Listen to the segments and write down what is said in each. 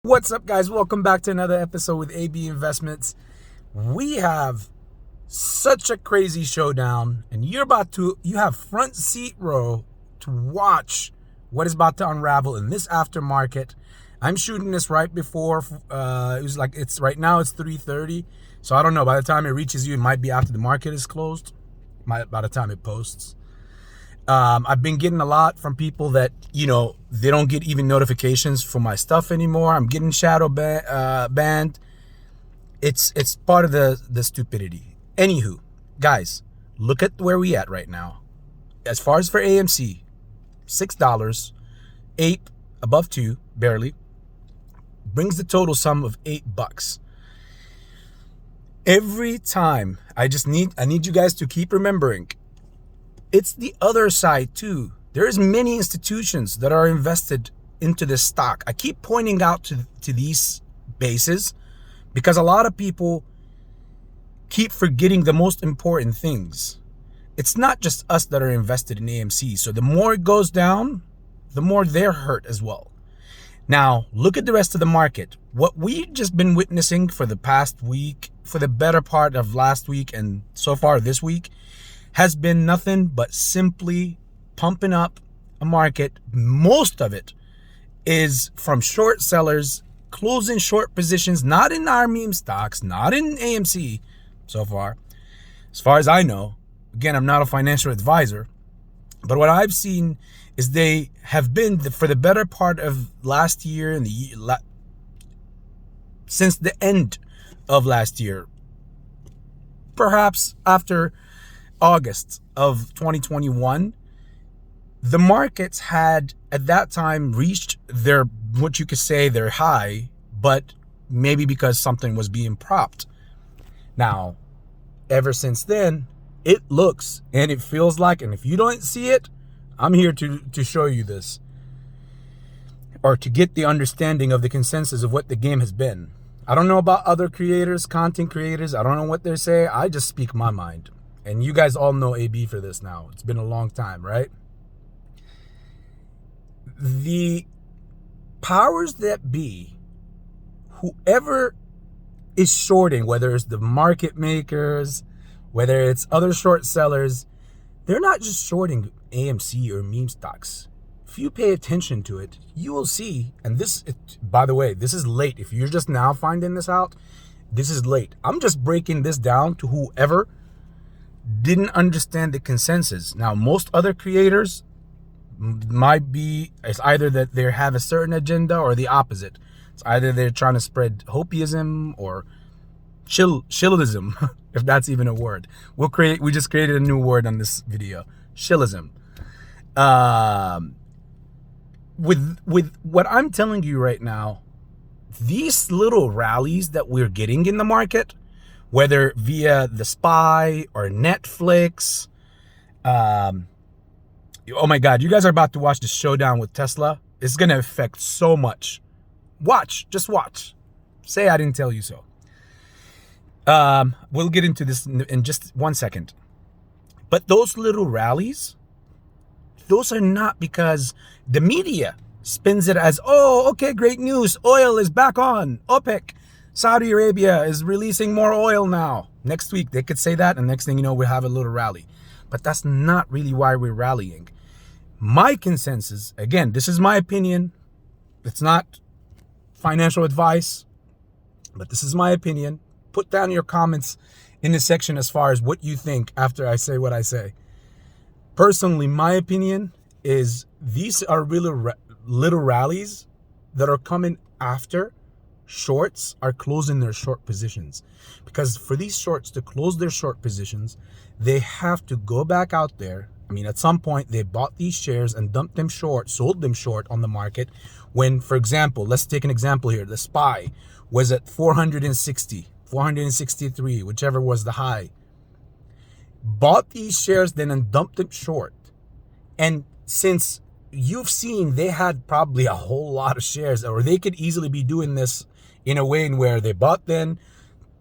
What's up, guys? Welcome back to another episode with AB Investments. We have such a crazy showdown, and you have front seat row to watch what is about to unravel in this aftermarket. I'm shooting this right before it's right now it's 3:30, so I don't know. By the time it reaches you, it might be after the market is closed. By the time it posts. I've been getting a lot from people that, they don't get even notifications for my stuff anymore. I'm getting shadow banned. It's part of the stupidity. Anywho, guys, look at where we at right now. As far as for AMC, $6, 8 above 2, barely, brings the total sum of $8. Every time, I need you guys to keep remembering, it's the other side too. There's many institutions that are invested into this stock. I keep pointing out to these bases because a lot of people keep forgetting the most important things. It's not just us that are invested in AMC. So the more it goes down, the more they're hurt as well. Now, look at the rest of the market. What we've just been witnessing for the past week, for the better part of last week and so far this week, has been nothing but simply pumping up a market. Most of it is from short sellers closing short positions, not in our meme stocks, not in AMC so far. As far as I know, again, I'm not a financial advisor, but what I've seen is they have been for the better part of last year and since the end of last year, perhaps after August of 2021, the markets had at that time reached their, what you could say, their high, but maybe because something was being propped. Now, ever since then, it looks and it feels like, and if you don't see it, I'm here to show you this, or to get the understanding of the consensus of what the game has been. I don't know about other creators, content creators. I don't know what they say. I just speak my mind. And you guys all know AB for this now. It's been a long time, right? The powers that be, whoever is shorting, whether it's the market makers, whether it's other short sellers, they're not just shorting AMC or meme stocks. If you pay attention to it, you will see, and by the way, this is late. If you're just now finding this out, this is late. I'm just breaking this down to whoever didn't understand the consensus. Now, most other creators might be, it's either that they have a certain agenda or the opposite. It's either they're trying to spread hopiism or shillism, if that's even a word. We just created a new word on this video, shillism. With what I'm telling you right now, these little rallies that we're getting in the market, whether via the SPY or Netflix. Oh my God, you guys are about to watch the showdown with Tesla. It's going to affect so much. Just watch. Say I didn't tell you so. We'll get into this in just 1 second. But those little rallies, those are not because the media spins it as, oh, okay, great news. Oil is back on. OPEC. Saudi Arabia is releasing more oil now. Next week, they could say that, and next thing you know, we'll have a little rally. But that's not really why we're rallying. My consensus, again, this is my opinion. It's not financial advice, but this is my opinion. Put down your comments in the section as far as what you think after I say what I say. Personally, my opinion is these are really little rallies that are coming after shorts are closing their short positions. Because for these shorts to close their short positions, they have to go back out there. I mean, at some point, they bought these shares and dumped them short, sold them short on the market. When, for example, let's take an example here. The SPY was at 460, 463, whichever was the high. Bought these shares then and dumped them short. And since you've seen they had probably a whole lot of shares, or they could easily be doing this in a way in where they bought then,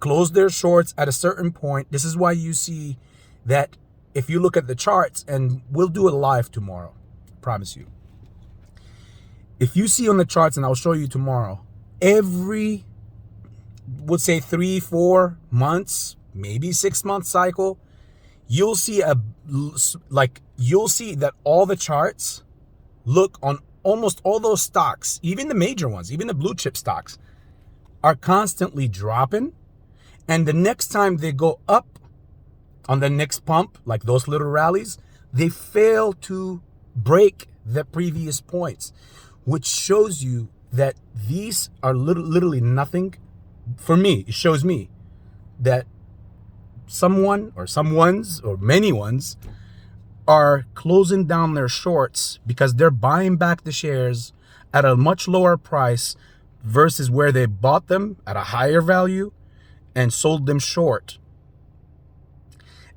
closed their shorts at a certain point. This is why you see that if you look at the charts, and we'll do it live tomorrow, I promise you. If you see on the charts, and I'll show you tomorrow, every, would say 3-4 months, maybe 6 month cycle, you'll see you'll see that all the charts look on almost all those stocks, even the major ones, even the blue chip stocks, are constantly dropping. And the next time they go up on the next pump, like those little rallies, they fail to break the previous points, which shows you that these are literally nothing. For me, it shows me that someone or someone's or many ones are closing down their shorts because they're buying back the shares at a much lower price versus where they bought them at a higher value and sold them short.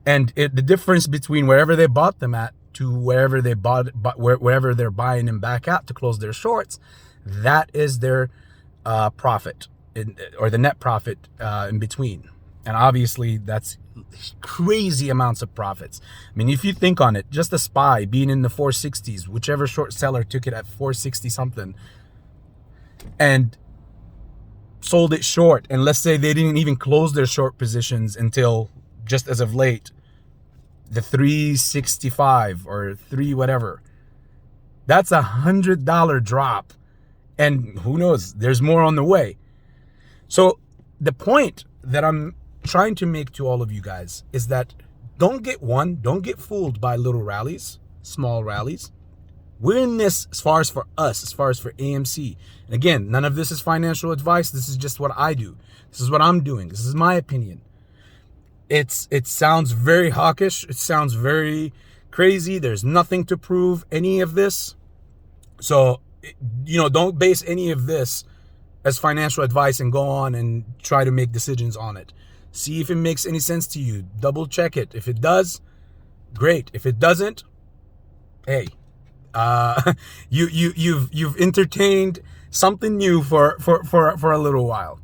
And the difference between wherever they bought them at to wherever wherever they're buying them back at to close their shorts, that is their profit or the net profit in between. And obviously that's crazy amounts of profits. I mean, if you think on it, just a SPY being in the 460s, whichever short seller took it at 460 something and sold it short, and let's say they didn't even close their short positions until just as of late, the 365 or 3 whatever, that's $100 drop. And who knows, there's more on the way. So the point that I'm trying to make to all of you guys is that don't get fooled by little rallies, small rallies. We're in this as far as for us, as far as for AMC. And again, none of this is financial advice. This is just what I do. This is what I'm doing. This is my opinion. It sounds very hawkish. It sounds very crazy. There's nothing to prove any of this. So, don't base any of this as financial advice and go on and try to make decisions on it. See if it makes any sense to you. Double check it. If it does, great. If it doesn't, hey, you've entertained something new for a little while.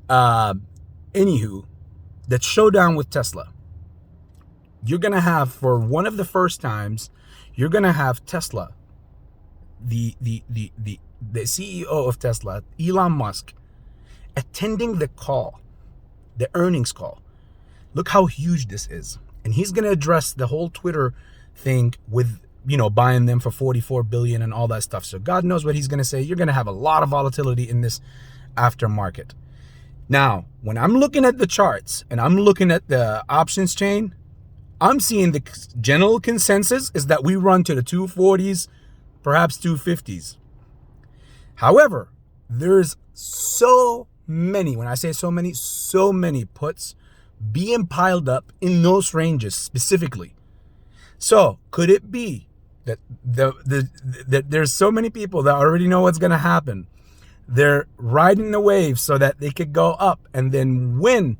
Anywho, that showdown with Tesla. You're gonna have, for one of the first times, you're gonna have Tesla, the CEO of Tesla, Elon Musk, attending the earnings call. Look how huge this is. And he's going to address the whole Twitter thing with, buying them for $44 billion and all that stuff. So God knows what he's going to say. You're going to have a lot of volatility in this aftermarket. Now, when I'm looking at the charts and I'm looking at the options chain, I'm seeing the general consensus is that we run to the 240s, perhaps 250s. However, there's so many, when I say so many puts being piled up in those ranges specifically. So could it be that that there's so many people that already know what's going to happen? They're riding the wave so that they could go up, and then when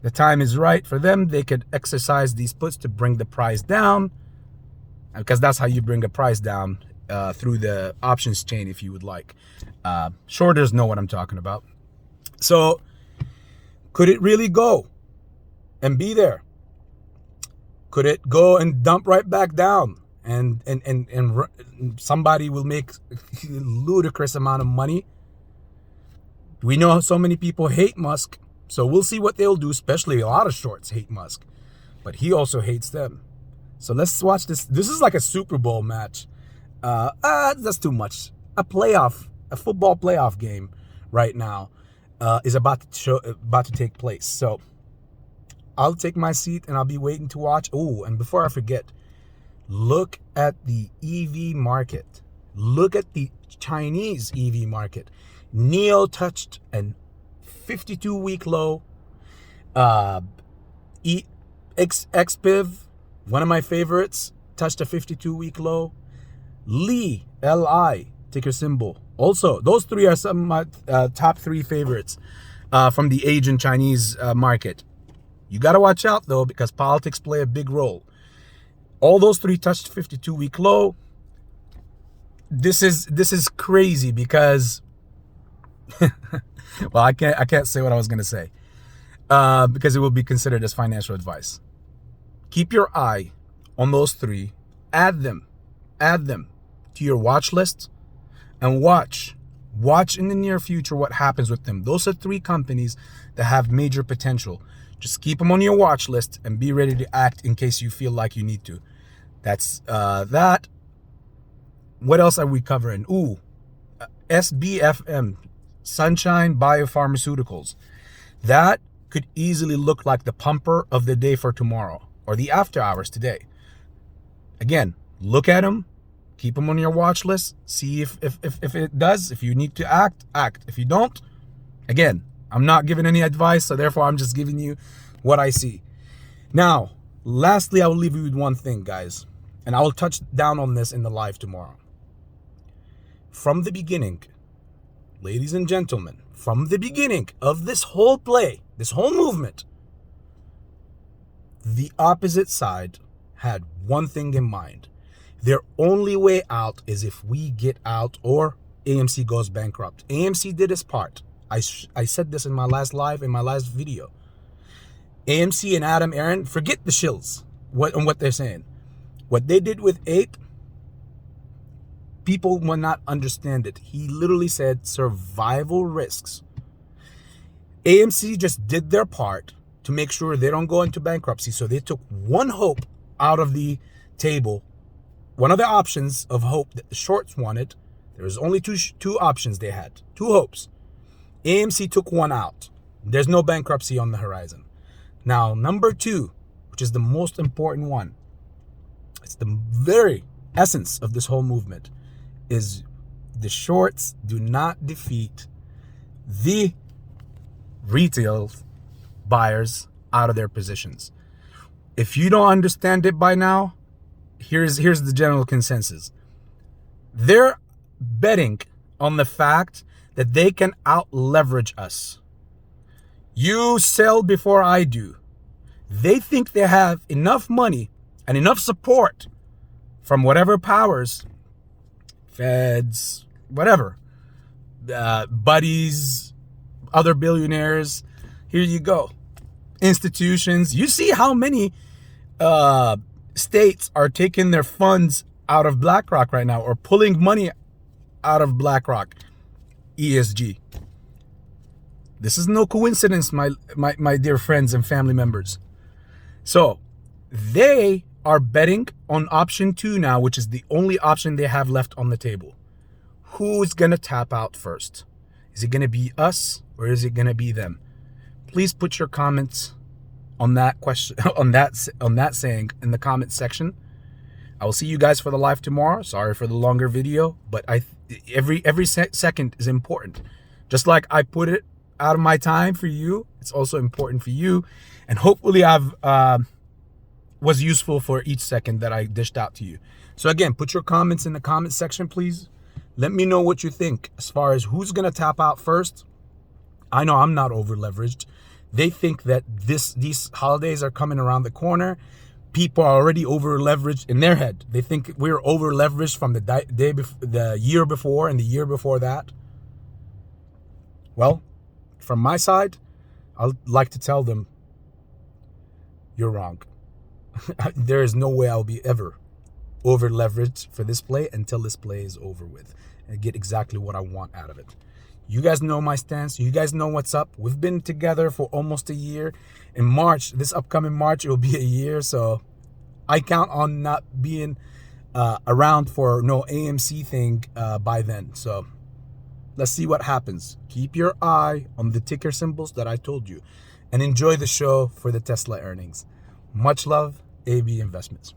the time is right for them, they could exercise these puts to bring the price down, because that's how you bring a price down, through the options chain, if you would like. Shorters know what I'm talking about. So could it really go and be there? Could it go and dump right back down and somebody will make a ludicrous amount of money? We know so many people hate Musk, so we'll see what they'll do, especially a lot of shorts hate Musk, but he also hates them. So let's watch this. This is like a Super Bowl match. That's too much. A football playoff game right now is about to take place. So I'll take my seat and I'll be waiting to watch. Oh, and before I forget, look at the EV market. Look at the Chinese EV market. NIO touched an 52-week low. XPIV, one of my favorites, touched a 52-week low. Li, Li, ticker symbol. Also, those three are some of my top 3 favorites from the Asian Chinese market. You got to watch out, though, because politics play a big role. All those 3 touched 52-week low. This is crazy because, well, I can't say what I was going to say because it will be considered as financial advice. Keep your eye on those 3. Add them to your watch list and watch Watch in the near future what happens with them. Those are 3 companies that have major potential. Just keep them on your watch list and be ready to act in case you feel like you need to. That's that. What else are we covering? SBFM, Sunshine Biopharmaceuticals. That could easily look like the pumper of the day for tomorrow or the after hours today. Again, look at them, keep them on your watch list, see if it does. If you need to act. If you don't, again, I'm not giving any advice, so therefore I'm just giving you what I see. Now, lastly, I will leave you with one thing, guys, and I will touch down on this in the live tomorrow. From the beginning, ladies and gentlemen, from the beginning of this whole play, this whole movement, the opposite side had one thing in mind. Their only way out is if we get out or AMC goes bankrupt. AMC did its part. I said this in my last live, in my last video. AMC and Adam Aron, forget the shills what they're saying. What they did with Ape, people will not understand it. He literally said survival risks. AMC just did their part to make sure they don't go into bankruptcy. So they took one hope out of the table. One of the options of hope that the shorts wanted, there was only two options they had. 2 hopes. AMC took one out. There's no bankruptcy on the horizon. Now, number 2, which is the most important one, it's the very essence of this whole movement, is the shorts do not defeat the retail buyers out of their positions. If you don't understand it by now, here's the general consensus. They're betting on the fact that they can out leverage us. You sell before I do. They think they have enough money and enough support from whatever powers, feds, whatever, buddies, other billionaires. Here you go. Institutions. You see how many states are taking their funds out of BlackRock right now, or pulling money out of BlackRock. ESG. This is no coincidence, my dear friends and family members. So they are betting on option 2 now, which is the only option they have left on the table. Who's gonna tap out first? Is it gonna be us or is it gonna be them? Please put your comments on that question, on that saying in the comment section. I will see you guys for the live tomorrow. Sorry for the longer video, but every second is important. Just like I put it out of my time for you, it's also important for you, and hopefully I've was useful for each second that I dished out to you. So again, put your comments in the comment section, please. Let me know what you think as far as who's gonna tap out first. I know I'm not over leveraged. They think that these holidays are coming around the corner. People are already over leveraged in their head. They think we're over leveraged from the year before and the year before that. Well, from my side, I'd like to tell them, you're wrong. There is no way I'll be ever over leveraged for this play until this play is over with and get exactly what I want out of it. You guys know my stance. You guys know what's up. We've been together for almost a year. In March, this upcoming March, it will be a year. So I count on not being around for no AMC thing by then. So let's see what happens. Keep your eye on the ticker symbols that I told you, and enjoy the show for the Tesla earnings. Much love, AB Investments.